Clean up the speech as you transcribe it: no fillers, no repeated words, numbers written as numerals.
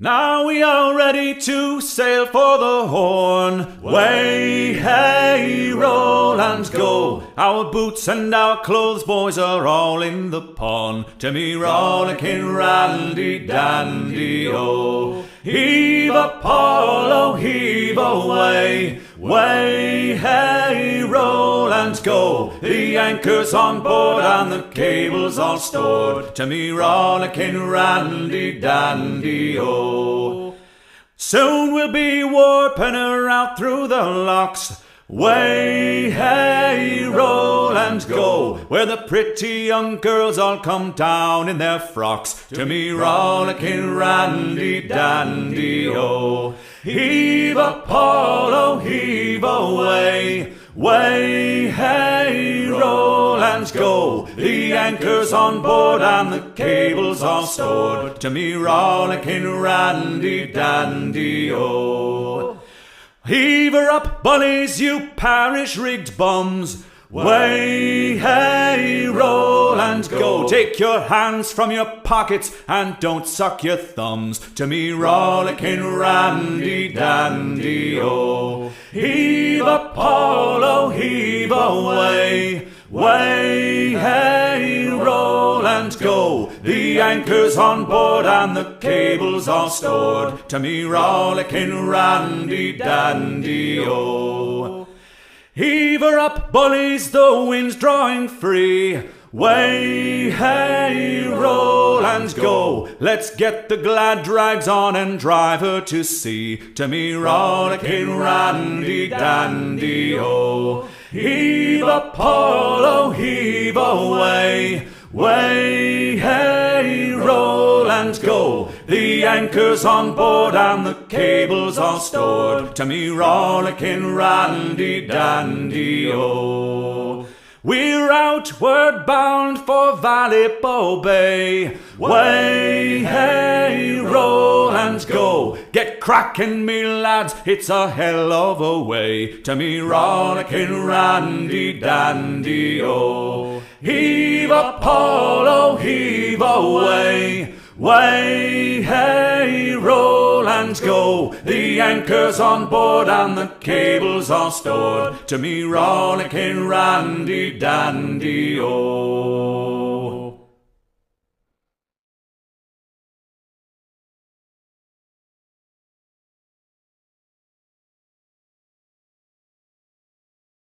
Now we are ready to sail for the Horn. Way, hey, roll and go. Our boots and our clothes, boys, are all in the pond. To me, rollicking, randy, dandy, oh. Heave up, Paulo, heave away. Way, hey, roll and go. The anchor's on board and the cable's all stored. To me, rollicking, randy, dandy, oh. Soon we'll be warping her out through the locks. Way, hey, roll and go, where the pretty young girls all come down in their frocks. To me, rollicking, randy, dandy, oh. Heave up, Paulo, heave away. Way, hey, roll and go. The anchor's on board and the cable's all stored. To me, rollicking, randy, dandy, oh. Heave her up, bullies, you parish-rigged bums. Way, hey, roll and go. Take your hands from your pockets and don't suck your thumbs. To me, rollicking, randy, dandy, oh. Heave up, Paulo, heave away. Way, hey, roll and go. The anchor's on board and the cable's all stored. To me, rollicking, randy, dandy, oh. Heave her up, bullies, the wind's drawing free. Way, hey, roll and go. Let's get the glad drags on and drive her to sea. To me, rollicking, randy, dandy, oh. Heave up, Paulo, heave away. Way, hey, roll and go. The anchor's on board and the cable's all stored. To me, rollicking, randy, dandy, oh. We're outward bound for Valippo Bay. Way, hey, roll and go. Get cracking, me lads, it's a hell of a way. To me, rollicking, randy, dandy, oh. Heave up, Paulo, heave away. Way, hey, roll and go. The anchor's on board and the cable's all stored. To me, rollicking, randy, dandy, oh.